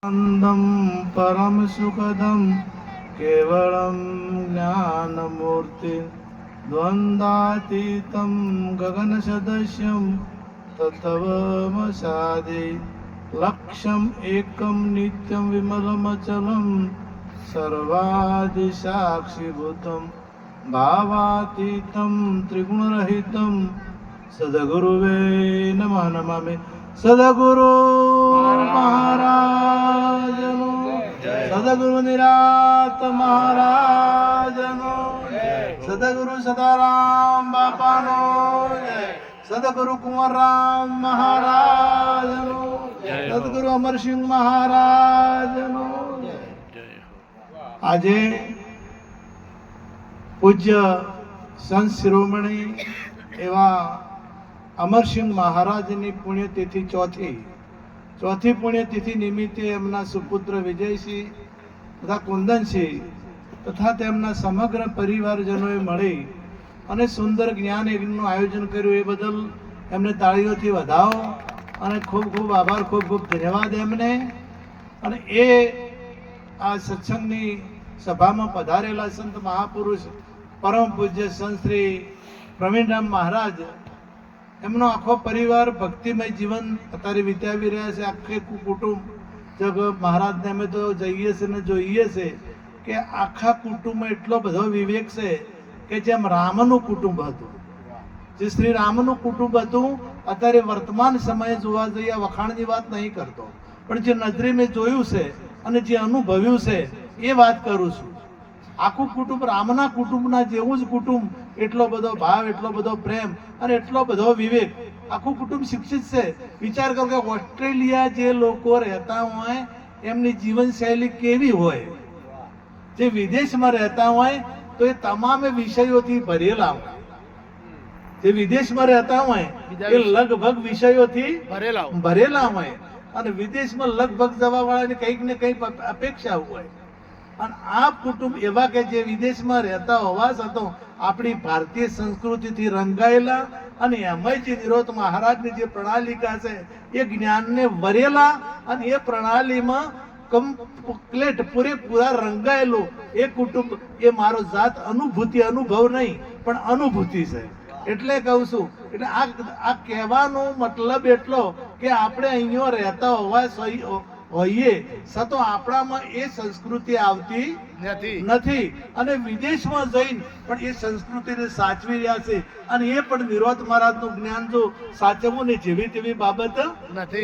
आनंदं परम सुखदं केवलं ज्ञानमूर्ति द्वन्द्वातीतं गगनसदृशं तत्त्वमसादि लक्ष्यम् एकं नित्यं विमलमचलं सर्वादिसाक्षिभूतं भावातीतं त्रिगुणरहितं सद्गुरुवे नमः नमामि। सद्गुरु महाराजनो सद्गुरु निरात महाराजनो सद्गुरु सदाराम बापानो सद्गुरु कुंवरराम महाराजनो सद्गुरु अमरसिंह महाराजनो। આજે પૂજ્ય સંત શિરોમણી એવા અમરસિંહ મહારાજની પુણ્યતિથિ ચોથી પુણ્યતિથિ નિમિત્તે એમના સુપુત્ર વિજયસિંહ તથા કુંદનસિંહ તથા તેમના સમગ્ર પરિવારજનોએ મળી અને સુંદર જ્ઞાન યજ્ઞનું આયોજન કર્યું. એ બદલ એમને તાળીઓથી વધાવો અને ખૂબ ખૂબ આભાર, ખૂબ ખૂબ ધન્યવાદ એમને. અને એ આ સત્સંગની સભામાં પધારેલા સંત મહાપુરુષ પરમ પૂજ્ય સંત શ્રી પ્રવીણરામ મહારાજ, એમનો આખો પરિવાર ભક્તિમય જીવન અત્યારે વિતાવી રહ્યા છે. આખે કુટુંબ જગ મહારાજને અમે તો જઈએ છીએ ને જોઈએ છે કે આખા કુટુંબમાં એટલો બધો વિવેક છે કે જેમ રામનું કુટુંબ હતું, જે શ્રી રામનું કુટુંબ હતું, અત્યારે વર્તમાન સમયે જોવા જઈએ, વખાણની વાત નહીં કરતો, પણ જે નજરે મેં જોયું છે અને જે અનુભવ્યું છે એ વાત કરું છું. આખું કુટુંબ રામના કુટુંબના જેવું જ કુટુંબ, એટલો બધો ભાવ, એટલો બધો પ્રેમ અને એટલો બધો વિવેક. આખું કુટુંબ શિક્ષિત છે. વિચાર કરો કે ઓસ્ટ્રેલિયા જે લોકો રહેતા હોય એમની જીવનશૈલી કેવી હોય, જે વિદેશમાં રહેતા હોય તો એ તમામ વિષયોથી ભરેલા હોય. જે વિદેશમાં રહેતા હોય એ લગભગ વિષયોથી ભરેલા હોય અને વિદેશમાં લગભગ જવા વાળાની કંઈક ને કંઈક અપેક્ષા હોય. અને આ કુટુંબ એવા કે જે વિદેશમાં રહેતા હોવા છતાં આપણી ભારતીય સંસ્કૃતિથી રંગાયેલા અને એમાંય જે નિરોધ મહારાજની જે પ્રણાલિકા છે એ જ્ઞાનને વરેલા અને એ પ્રણાલીમાં કમ્પ્લેટ પૂરેપૂરા રંગાયેલું એ કુટુંબ, એ મારો જાત અનુભૂતિ, અનુભવ નહીં પણ અનુભૂતિ છે. એટલે કહું છું, એટલે આ કહેવાનો મતલબ એટલો કે આપણે અહીંયા રહેતા હોઈએ છતાં આપણામાં એ સંસ્કૃતિ આવતી નથી અને વિદેશમાં જઈને પણ એ સંસ્કૃતિને સાચવી રહ્યા છે. અને એ પણ નિરોધ મહારાજનું જ્ઞાન જો સાચવવું ને જેવી તેવી બાબત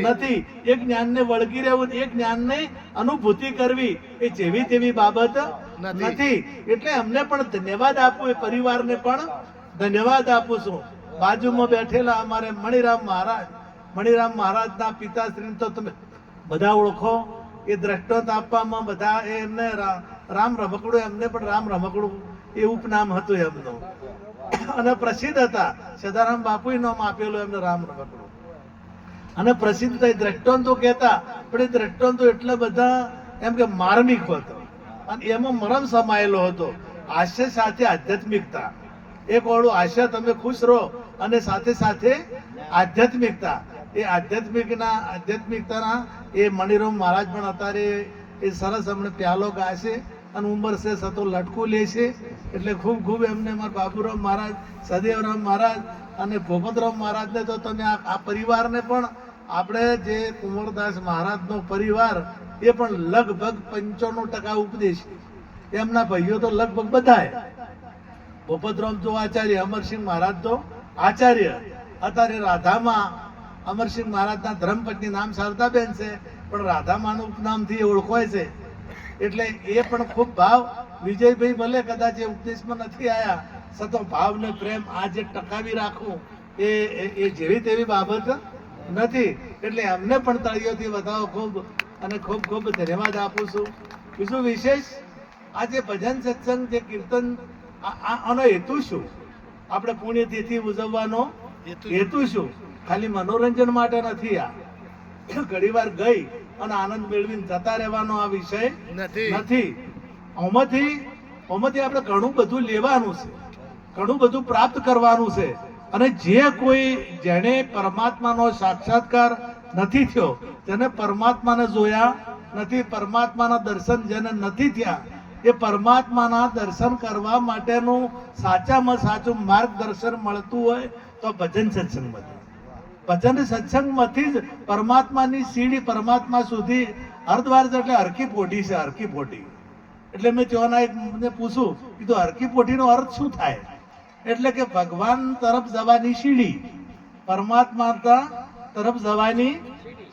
નથી. એ જ્ઞાનને વળગી રહેવું, એ જ્ઞાનને અનુભૂતિ કરવી એ જેવી તેવી બાબત નથી. એટલે અમને પણ ધન્યવાદ આપવું, એ પરિવારને પણ ધન્યવાદ આપું છું. બાજુમાં બેઠેલા અમારે મણિરામ મહારાજના પિતાશ્રીને તો તમે બધા ઓળખો. એ દ્રષ્ટાંત આપવામાં બધા એમને રામ રમકડું, એમને પણ રામ રમકડું એ ઉપનામ હતું એમનું અને પ્રસિદ્ધ હતા. સદારામ બાપુએ નામ આપેલું એમને રામ રમકડું અને પ્રસિદ્ધ થઈ. દ્રષ્ટાંતો કહેતા પણ એ દ્રષ્ટાંતો એટલા બધા એમ કે માર્મિક હતો અને એમાં મરમ સમાયેલો હતો. હાસ્ય સાથે આધ્યાત્મિકતા, એક વાળું હાસ્ય, તમે ખુશ રહો, અને સાથે સાથે આધ્યાત્મિકતા. એ આધ્યાત્મિકતાના એ મણિરામ મહારાજ પણ અત્યારે એ સરસ અમને પ્યાલો ગાશે અને ઉંમર છે સતો લટકું લે છે. એટલે ખૂબ ખૂબ એમને મારા બાબુરામ મહારાજ, સદેવરામ મહારાજ અને ભોપતરામ મહારાજને તો તમે આ પરિવારને પણ, આપણે જે કુંવરદાસ મહારાજનો પરિવાર એ પણ લગભગ 95% ઉપદેશ, એમના ભાઈઓ તો લગભગ બધાએ. ભોપતરામ તો આચાર્ય, અમરસિંહ મહારાજ તો આચાર્ય. અત્યારે રાધામાં અમરસિંહ મહારાજના ધર્મપત્ની નામ શારદાબેન છે પણ રાધામાનું ઉપનામથી ઓળખાય છે. એટલે એ પણ ખૂબ ભાવ. વિજયભાઈ ભલે કદાચ એ ઉપદેશમાં નથી આવ્યા છતાં ભાવ ને પ્રેમ આજે ટકાવી રાખવું એ જેવી તેવી બાબત નથી. એટલે એમને પણ તળિયોથી વધાવો ખૂબ અને ખૂબ ખૂબ ધન્યવાદ આપું છું. બીજું વિશેષ આજે ભજન સત્સંગ, જે કીર્તન, આનો હેતુ શું? આપણે પુણ્યતિથિ ઉજવવાનો હેતુ શું? ખાલી મનોરંજન માટે નથી. આ ઘડીવાર ગઈ અને આનંદ મેળવીને જતા રહેવાનો આ વિષય નથી. આમાંથી આપણે ઘણું બધું લેવાનું છે, ઘણું બધું પ્રાપ્ત કરવાનું છે. અને જે કોઈ જેણે પરમાત્માનો સાક્ષાત્કાર નથી થયો, તેને પરમાત્માને જોયા નથી પરમાત્માના દર્શન જેને નથી થયા એ પરમાત્માના દર્શન કરવા માટેનું સાચામાં સાચું માર્ગદર્શન મળતું હોય તો ભજન સત્સંગમાંથી. ભજન સત્સંગમાંથી જ પરમાત્માની સીડી પરમાત્મા સુધી હરદ્વાર એટલે હરકી પોટી છે, હરકી પોટી. એટલે મેં ચોના એક મને પૂછું કીધું હરકી પોટીનો અર્થ શું થાય? એટલે કે ભગવાન તરફ જવાની સીડી, પરમાત્મા તરફ જવાની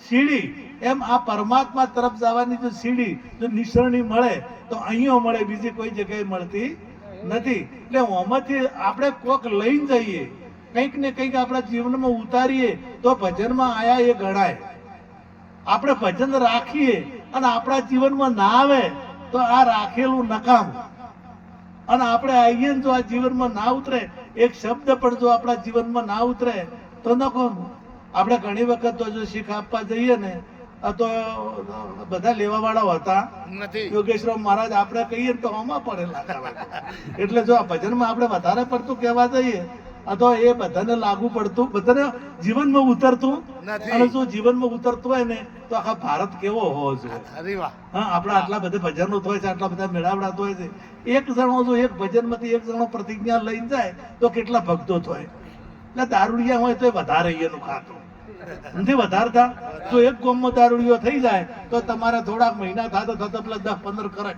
સીડી. એમ આ પરમાત્મા તરફ જવાની જો સીડી જો નિસરણી મળે તો અહીંયા મળે, બીજી કોઈ જગ્યાએ મળતી નથી. એટલે આમાંથી આપણે કોક લઈને જઈએ, કંઈક ને કંઈક આપણા જીવનમાં ઉતારીએ તો ભજનમાં આયા એ ગણાય. આપણે ભજન રાખીએ અને આપણા જીવનમાં ના આવે તો આ રાખેલું નકામ. અને આપણે આવીએ ને જો આ જીવનમાં ના ઉતરે, એક શબ્દ પણ જો આપણા જીવનમાં ના ઉતરે તો નકામ. આપણે ઘણી વખત તો જો શીખ આપવા જઈએ ને તો બધા લેવા વાળા હતા નથી. યોગેશ્વર મહારાજ આપણે કહીએ તો આમાં પડેલા. એટલે જો આ ભજનમાં આપણે વધારે પડતું કહેવા જઈએ તો એ બધાને લાગુ પડતું, બધાને જીવનમાં ઉતરતું નથી. અને જો જીવનમાં ઉતરતું હોય ને તો આખા ભારત કેવો હોવો જોઈએ. હા, આપણા આટલા બધા ભજનો હોય છે, આટલા બધા મેળાવડા હોય છે. એક જણો જો એક ભજનમાંથી એક જણો પ્રતિજ્ઞા લઈને જાય તો કેટલા ભક્તો થાય. એટલે દારૂડિયા હોય તો વધારે એનું ખાતું નથી વધારતા. જો એક ગામમાં દારૂડિયો થઈ જાય તો તમારે થોડાક મહિના થતા થતા પેલા 10-15 કરે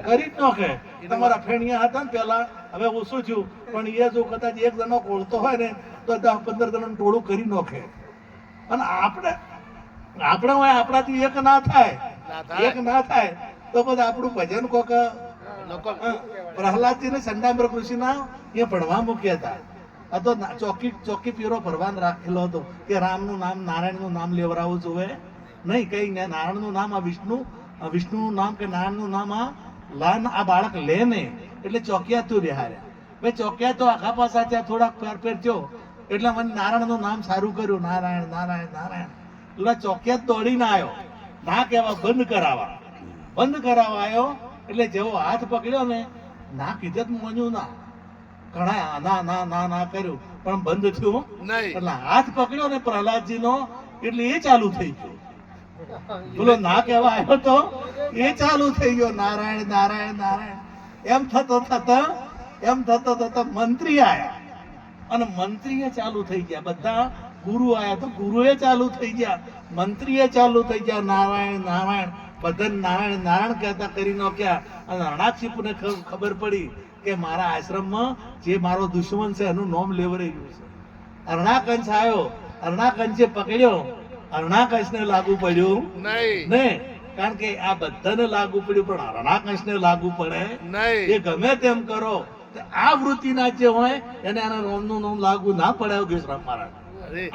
કરી જ નાખે. તમારા ફેણિયા હતા ને પેલા, હવે ઓછું થયું, પણ એ જો કદાચ એક જણો કોળતો હોય ને તો 10-15 જણાનું ટોળું કરી નાખે. અને આપણે આપણાથી એક ના થાય તો પછી આપણું ભજન કોક પ્રહલાદજી ને સંડામ્બર ઋષિના એ ભણવા મૂક્યા હતા. આ તો ચોકી પીરો ભરવાન રાખેલો હતો કે રામનું નામ નારાયણનું નામ લેવરાવું જોઈએ નહીં. કઈ નારાયણનું નામ આ વિષ્ણુનું નામ કે નારાયણનું નામ આ બાળક લે ને એટલે ચોકિયા તું બિહાર્યા. ભાઈ ચોકિયા તો આખા પાસા ત્યાં થોડાક ફેરફેર થયો એટલે મને નારાયણનું નામ સારું કર્યું, નારાયણ નારાયણ નારાયણ. એટલે ચોકિયા દોડીને આવ્યો, ના કહેવા બંધ કરાવવા આવ્યો. એટલે જેવો હાથ પકડ્યો ને, ના કીધે મોન્યું ના, ઘણા ના ના ના ના કર્યું પણ બંધ થયું નહીં. એટલે હાથ પકડ્યો ને પ્રહલાદજી નો એટલે એ ચાલુ થઈ ગયો. બોલો ના કહેવા આવ્યો તો એ ચાલુ થઈ ગયો, નારાયણ નારાયણ નારાયણ. એમ થતો મંત્રી આયા અને મંત્રીએ ચાલુ થઈ ગયા. બધા ગુરુ આયા તો ગુરુએ ચાલુ થઈ ગયા, મંત્રીએ ચાલુ થઈ ગયા, નારાયણ નારાયણ. બધા નારાયણ નારાયણ કહેતા કરી નાખ્યા. અને હરણાક્ષિપુને ખબર પડી કે મારા આશ્રમમાં જે મારો દુશ્મન છે એનું નામ લેવરાઈ ગયું છે. હરણાકંસ આવ્યો, હરણાકંસે પકડ્યો, હરણાકંસને લાગુ પડ્યું નહીં. કારણ કે આ બધાને લાગુ પડ્યું પણ હરણાકંસને લાગુ પડે નહીં. એ ગમે તેમ કરો આ વૃત્તિના જે હોય એને આના નામનું નામ લાગુ ના પડે. યોગેશ્વર મહારાજ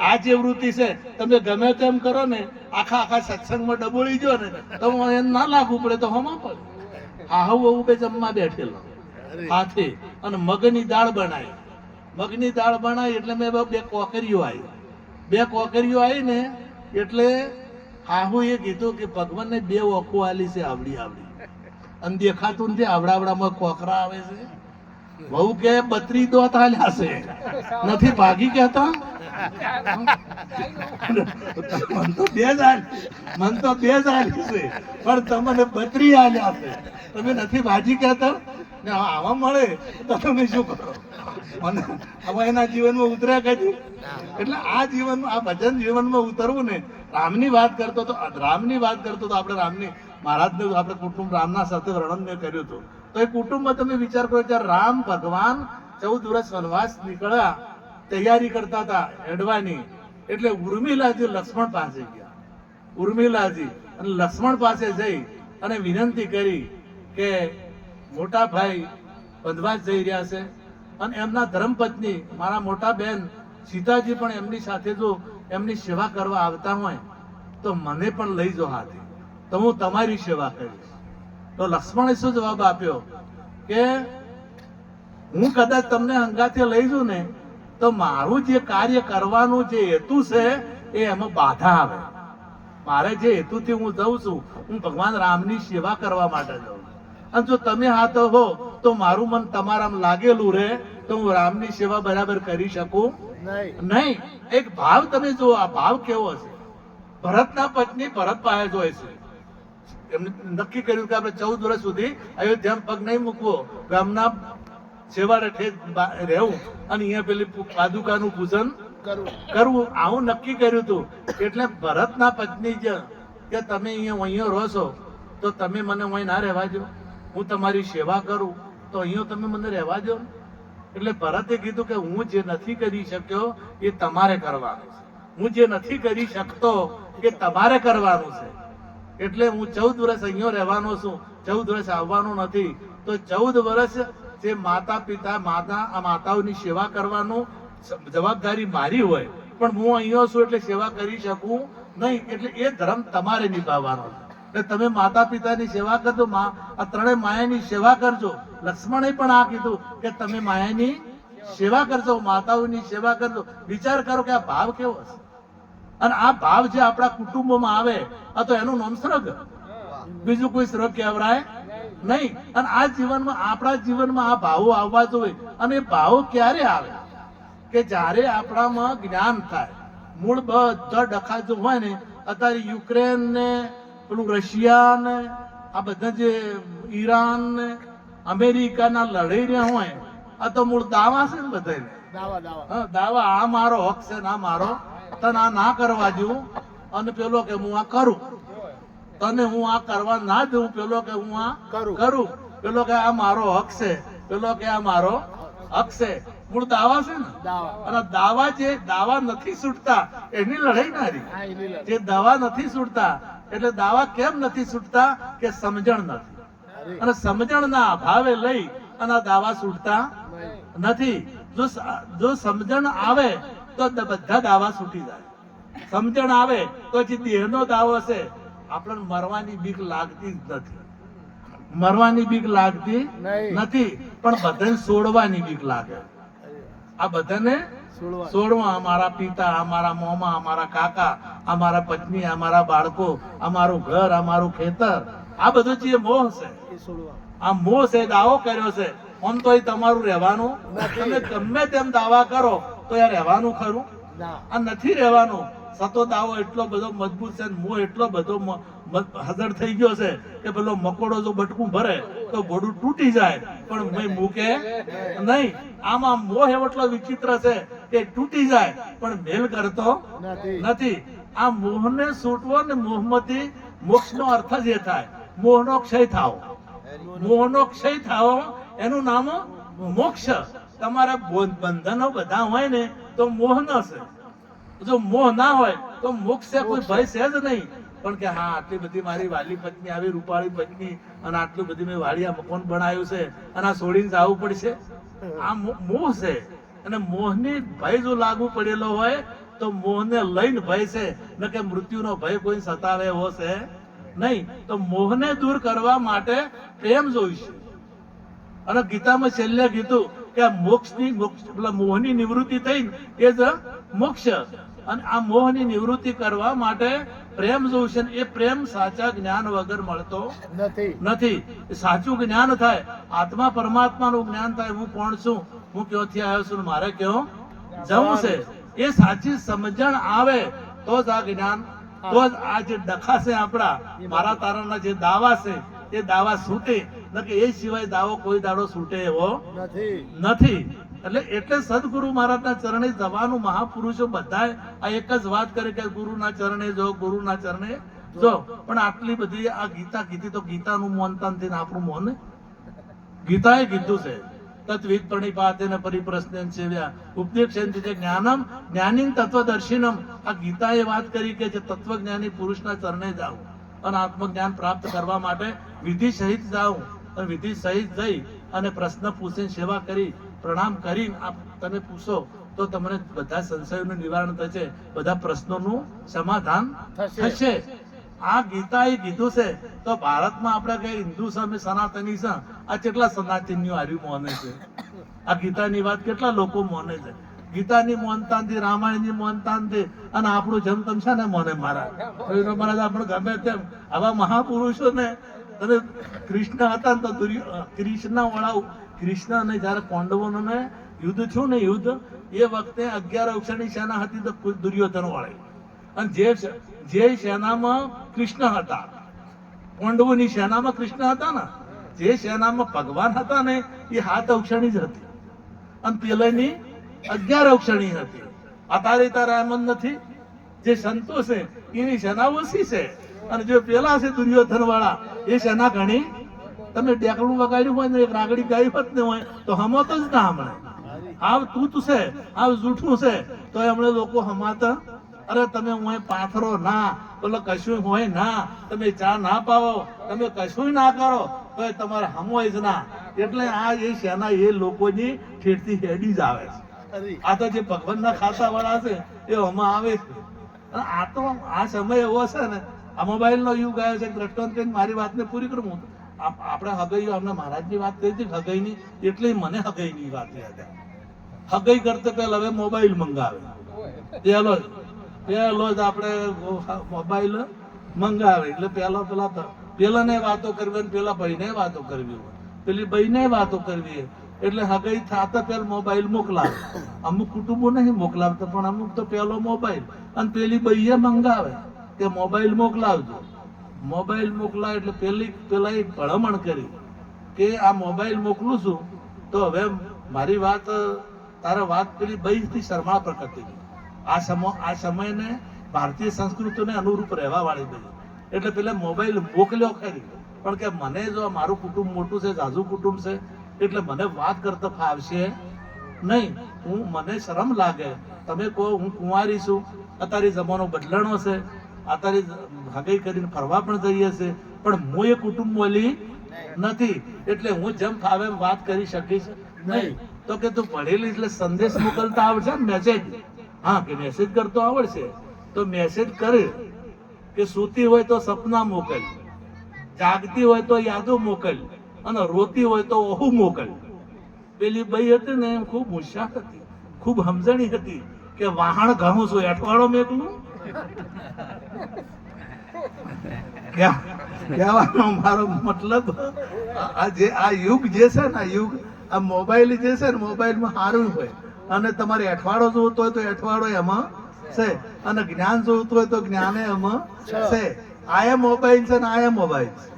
આ જે વૃત્તિ છે તમે ગમે તેમ કરો ને, આખા સત્સંગમાં ડબોળી ગયો ને તો એને ના લાગુ પડે તો હમા પડે. આહુ બહુ બે જમવા બેઠેલો હાથે અને મગની દાળ બનાવી એટલે મેં બે કોકરીઓ આવી ને એટલે આહુ એ કીધું કે ભગવાનને 2 ઓખો આલી છે આવડી અને દેખાતું નથી. આવડાવડામાં કોકરા આવે છે. બહુ કે 32 દોત આલ્યા છે, નથી ભાગી કહેતા. મન તો 2 જ આલી છે પણ તમને 32 આલ્યા છે, તમે નથી ભાજી કહેતા ને આવા મળે તો તમે શું કરો? મને હવે એના જીવનમાં ઉતર્યા કદી. એટલે આ જીવનમાં આ ભજન જીવનમાં ઉતરવું ને, રામની વાત કરતો તો આપણે રામની મહારાજને આપણે કુટુંબ રામના સાથે વર્ણન મેં કર્યું હતું. તો એ કુટુંબમાં તમે વિચાર કરો કે રામ ભગવાન 14 વર્ષ વનવાસ નીકળ્યા, તૈયારી કરતા હતા હેડવાની. એટલે ઉર્મિલાજી લક્ષ્મણ પાસે ગયા. ઉર્મિલાજી અને લક્ષ્મણ પાસે જઈ અને વિનંતી કરી કે મોટા ભાઈ વનવાસ જઈ રહ્યા છે અને એમના ધર્મપત્ની મારા મોટા બેન સીતાજી પણ એમની સાથે જો એમની સેવા કરવા આવતા હોય તો મને પણ લઈ જાઓ હાથે, તો હું તમારી સેવા કરીશ. તો લક્ષ્મણે શું જવાબ આપ્યો કે હું કદાચ તમને હંગાથે લઈ જાઉં ને તો મારું જે કાર્ય કરવાનું જે હેતુ છે એ એમાં બાધા આવે. મારે જે હેતુથી હું જઉં છું, હું ભગવાન રામની સેવા કરવા માટે જાઉં છું. અને જો તમે હાથ હો તો મારું મન તમારામાં લાગેલું રહે તો હું રામની સેવા બરાબર કરી શકું નહીં. એક ભાવ તમે જુઓ, આ ભાવ કેવો છે. ભરતના પત્ની ભરત પાસે જ હોય છે. એમને નક્કી કર્યું કે આપણે 14 વર્ષ સુધી અયોધ્યામાં પગ નહીં મૂકવો, ગામના છેવાડે રહેવું અને અહીંયા પેલી પાદુકાનું પૂજન કરવું, આવું નક્કી કર્યું હતું. એટલે ભરતના પત્ની જ કે તમે અહીંયા રહો છો તો તમે મને અહીં ના રહેવા દો, હું તમારી સેવા કરું તો અહીંયા તમે મને રહેવા દો. એટલે ભરતે કીધું કે હું જે નથી કરી શક્યો એ તમારે કરવાનું છે, હું જે નથી કરી શકતો એ તમારે કરવાનું છે. એટલે હું 14 વર્ષ અહીંયા રહેવાનો છું, 14 વર્ષ આવવાનો નથી. તો 14 વર્ષ જે માતાઓની સેવા કરવાનું જવાબદારી મારી હોય, પણ હું અહીંયા છું એટલે સેવા કરી શકું નહીં. એટલે એ ધર્મ તમારે નિભાવવાનો છે. એટલે તમે માતા પિતાની સેવા કરજો, આ ત્રણેય માયાની સેવા કરજો. લક્ષ્મણે પણ આ કીધું કે તમે માયાની સેવા કરજો, માતાઓની સેવા કરજો. વિચાર કરો કે આ ભાવ કેવો છે. અને આ ભાવ જે આપણા કુટુંબોમાં આવે આ તો એનું નામ સ્વર્ગ, બીજું કોઈ સ્વર્ગ કહેવાય નહીં. અને આ જીવનમાં આપણા જીવનમાં આ ભાવો આવવા જોઈએ. અને એ ભાવો ક્યારે આવે કે જ્યારે આપણામાં જ્ઞાન થાય. મૂળ બધા ડખા જો હોય ને, અત્યારે યુક્રેન ને પેલું રશિયા ને આ બધા જે ઈરાન ને અમેરિકાના લડાઈ રહ્યા હોય, આ તો મૂળ દાવા છે ને બધાને દાવા. આ મારો હક છે ના મારો, તને આ ના કરવા દઉં અને પેલો કે હું આ કરું, તને હું આ કરવા ના દઉં, પેલો કે હું આ કરું, પેલો કે આ મારો હક છે, પેલો કે આ મારો હક છે. મૂળ દાવા છે ને. અને દાવા નથી છૂટતા એની લડાઈ નારી. જે દાવા નથી છૂટતા એટલે દાવા કેમ નથી છૂટતા કે સમજણ નથી, અને સમજણના અભાવે લઈ અને દાવા છૂટતા નથી. જો સમજણ આવે તો બધા દાવા છૂટી જાય. સમજણ આવે તો જે દેહનો દાવો છે આપણને મરવાની બીક લાગતી જ નથી, મરવાની બીક લાગતી નથી, પણ બધાને છોડવાની બીક લાગે. આ બધાને છોડવા, અમારા પિતા, અમારા મોમા, અમારા કાકા, અમારા પત્ની, અમારા બાળકો, અમારું ઘર, અમારું ખેતર, આ બધું જે મોહ છે, આ મોહ છે, દાવો કર્યો છે. આમ તો તમારું રહેવાનું, તમે ગમે તેમ દાવા કરો તો યાર રહેવાનું ખરું? આ નથી રહેવાનું. સતો દાવો એટલો બધો મજબૂત છે, મોહ એટલો બધો હજર થઈ ગયો છે કે પેલો મકોડો જો બટકું ભરે તો ઘોડું તૂટી જાય પણ મૂકે નહીં. આમાં મોહ એટલો વિચિત્ર છે કે તૂટી જાય પણ મેલ કરતો નથી. આ મોહને છૂટવો ને મોહમાંથી મોક્ષનો અર્થ જ એ થાય, મોહનો ક્ષય થાવો. મોહનો ક્ષય થાવો એનું નામ મોક્ષ. તમારા બંધનો બધા હોય ને તો મોહ ન છે. જો મોહ ના હોય તો મોક્ષ કોઈ ભય છે જ નહીં. પણ કે હા આટલી બધી મારી વાલી પત્ની આવી, રૂપાળી પત્ની, અને આટલું બધી મેં વાડિયા મકાન બનાવ્યું છે અને આ છોડીને જવું પડશે, આ મોહ છે. અને મોહની ભય જો લાગુ પડેલો હોય તો મોહને લઈને ભય છે, ન કે મૃત્યુનો ભય કોઈ સતાવે એવો છે નહીં. તો મોહને દૂર કરવા માટે પ્રેમ જોઈશે. અને ગીતામાં છેલ્લે કીધું કે મોહની નિવૃત્તિ થઈ એ જ મોક્ષ. અને આ મોહની નિવૃત્તિ કરવા માટે પ્રેમ જોઈશે. એ પ્રેમ સાચા જ્ઞાન વગર મળતો નથી. સાચું જ્ઞાન થાય, આત્મા પરમાત્માનું જ્ઞાન થાય. હું કોણ છું, હું ક્યાંથી આવ્યો છું, મારે ક્યાં જવું છે, એ સાચી સમજણ આવે તો જ આ જ્ઞાન, તો જ આ જે ડખા છે આપણા મારા તારાના જે દાવા છે એ દાવા છૂટે. નકે એ સિવાય દાવો કોઈ દાડો છૂટે એવો નથી. એટલે સદગુરુ મહારાજના ચરણે જવાનું. મહાપુરુષો બધા આ એક જ વાત કરે કે ગુરુના ચરણે જો, ગુરુના ચરણે જો. પણ આટલી બધી આ ગીતા કીધી તો ગીતાનું મોનતાન થઈને આપણું મોન. ગીતાએ કીધું છે તત્વિદ પ્રણિપાતેન પરિપ્રશ્નેન સેવ્યા ઉપદેક્ષેન જ્ઞાનમ જ્ઞાનીન તત્વદર્શિનમ. આ ગીતાએ વાત કરી કે જે તત્વજ્ઞાની પુરુષના ચરણે જાઓ અને આત્મજ્ઞાન પ્રાપ્ત કરવા માટે વિધિ સહિત જાઓ. અને વિધિ સહિત જઈ અને પ્રશ્ન પૂછીને સેવા કરી, પ્રણામ કરીને તમે પૂછો તો તમને બધા સંશયોનું નિવારણ થશે, બધા પ્રશ્નોનું સમાધાન થશે. આ ગીતાએ કીધું છે. તો ભારતમાં આપણે કઈ હિન્દુ સામે સનાતની છે, આ કેટલા સનાતનીઓ હાર્યું મોને છે. આ ગીતાની વાત કેટલા લોકો મોને છે. ગીતાની મોનતાનથી, રામાયણની મોનતાનથી, અને આપણું જમતમ છે ને મોને મહારાજ. આપણે ગમે તેમ આવા મહાપુરુષો ને. તમે કૃષ્ણ હતા ને તો કૃષ્ણ વાળા કૃષ્ણ અને જયારે પાંડવોનું યુદ્ધ થયું ને, યુદ્ધ એ વખતે 11 અક્ષરની સેના હતી તો દુર્યોધન વાળી. અને જે સેનામાં કૃષ્ણ હતા, પાંડવોની સેનામાં કૃષ્ણ હતા ને, જે સેનામાં ભગવાન હતા ને એ 7 અક્ષણી જ હતી અને પેલાની 11 અક્ષણી હતી. અત્યારે તારા એમ જ નથી, જે સંતો છે એની સેના ઓછી છે અને જે પેલા છે દુર્યોધન વાળા એ સેના ઘણી. તમે ડેકડું વગાડ્યું હોય ને એક રાગડી ગાઈ હોત ને હોય તો હમતો જ ના હમણે. આવ તૂત છે, આવ જૂઠું છે તો એમણે લોકો હમાતા. અરે તમે હું પાથરો ના, બોલો કશું હોય ના, તમે ચા ના પાવો, તમે કશું ના કરો તો તમારે હમોય જ ના. એટલે આ એ સેના એ લોકોની ઠેઠથી હેડી જ આવે છે. આ તો જે ભગવાનના ખાતા વાળા છે એ હમા આવે છે. આ તો આ સમય એવો છે ને, આ મોબાઈલ નો યુગ આવ્યો છે. દ્રષ્ટાંત કરીને મારી વાતને પૂરી કરું. આપણે હગઈ, અમને મહારાજની વાત કરી હતી હગઈની, એટલે મને હગઈની વાત યાદ આવે. હગઈ કરતા પહેલા હવે મોબાઈલ મંગાવે. પેલો જ આપણે મોબાઈલ મંગાવે એટલે પેલા ને વાતો કરવી, પેલા ભાઈને વાતો કરવી હોય, પેલી ભાઈને વાતો કરવી, એટલે હગઈ થતા પેલા મોબાઈલ મોકલાવે. અમુક કુટુંબો નહીં મોકલાવતા પણ અમુક તો પેલો મોબાઈલ અને પેલી ભાઈએ મંગાવે કે મોબાઈલ મોકલાવજો. મોબાઈલ મોકલાવે એટલે પેલા એક ભલામણ કરી કે આ મોબાઈલ મોકલું છું તો હવે મારી વાત તારા વાત પેલી ભાઈથી શરમા પ્રકટ થઈ. આ સમયને ભારતીય સંસ્કૃતિને અનુરૂપ રહેવા વાળી બધી. એટલે પેલા મોબાઈલ મોકલ્યો ખરી પણ કે મને જો મારું કુટુંબ મોટું છે, ઝાઝુ કુટુંબ છે, એટલે મને વાત કરતા ફાવશે નહીં. મને શરમ લાગે. તમે કહો હું કુંવારી છું, અત્યારે જમાનો બદલાણો છે, અત્યારે હગઈ કરીને ફરવા પણ જઈએ છે, પણ હું એ કુટુંબ બોલી નથી એટલે હું જેમ ફાવે એમ વાત કરી શકીશ નહીં. તો કે તું ભણેલી એટલે સંદેશ મોકલતા આવડશે ને, મેસેજ. હા, કે મેસેજ કરતો આવડશે તો મેસેજ કરે કે સૂતી હોય તો સપના મોકલ, જાગતી હોય તો યાદો મોકલ અને રોતી હોય તો ઓહુ મોકલ. પેલી બાઈ હતી ને એમ ખૂબ હોશિયાર હતી, ખૂબ સમજણી હતી કે વાહણ ઘઉં છું અઠવાડો મેકલું. કહેવાનો મારો મતલબ આ યુગ જે છે ને, આ યુગ આ મોબાઈલ જે છે ને, મોબાઈલમાં સારું હોય અને તમારે અઠવાડો જોવતો હોય તો અઠવાડો એમાં છે અને જ્ઞાન જોવતું હોય તો જ્ઞાન એમાં છે. આ એ મોબાઈલ છે ને આ એ મોબાઈલ છે.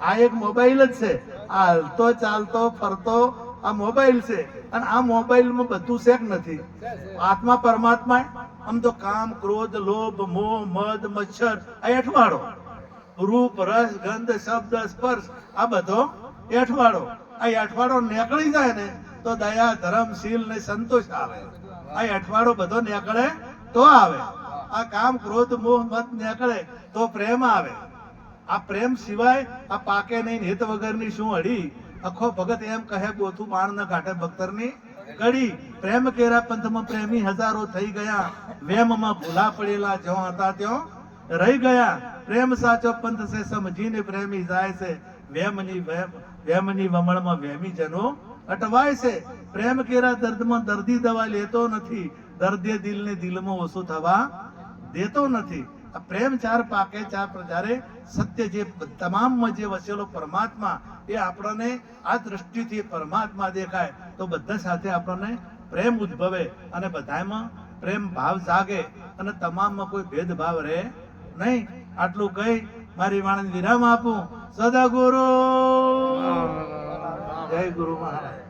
આ એક મોબાઈલ જ છે. આ હલતો ચાલતો ફરતો આ મોબાઈલ છે અને આ મોબાઈલમાં બધું છે કે નથી? આત્મા પરમાત્મા. આમ તો કામ, ક્રોધ, લોભ, મોહ, મદ, મચ્છર આ અઠવાડો. રૂપ, રસ, ગંધ, શબ્દ, સ્પર્શ આ બધો અઠવાડો. આ અઠવાડો નીકળી જાય ને તો દયા, ધર્મ, શીલ ને સંતોષ આવે. આ અઠવાડો બધો નીકળે તો આવે. આ કામ, ક્રોધ, મોહ, મદ નીકળે તો પ્રેમ આવે. આ પ્રેમ સિવાય આ પાકે નહીં. હિત વગરની શું અડી? અખો ભગત એમ કહે બોથું બાણ ન કાઢે બખ્તરની કડી. પ્રેમ કેરા પંથમાં પ્રેમી હજારો થઈ ગયા, વેમમાં ભૂલા પડેલા જ્યાં હતા ત્યાં રહી ગયા. પ્રેમ સાચો પંથ છે સમજીને પ્રેમી જાય છે, વેમની વમળમાં વેમી જનો અટવાય છે. પ્રેમ કેરા દર્દમાં દર્દી દવા લેતો નથી, દર્દે દિલને દિલમાં ઓછું થવા દેતો નથી. આ પ્રેમ ચાર પાકે ચાર પ્રજારે સત્ય જે તમામમાં જે વસેલો પરમાત્મા એ આપણને આ દ્રષ્ટિથી પરમાત્મા દેખાય તો બધા સાથે આપણને પ્રેમ ઉદ્ભવે અને બધામાં પ્રેમ ભાવ જાગે અને તમામમાં કોઈ ભેદભાવ રહે નહીં. આટલું કહી મારી વાણીને વિરામ આપું. સદા ગુરુ, જય ગુરુ મહારાજ.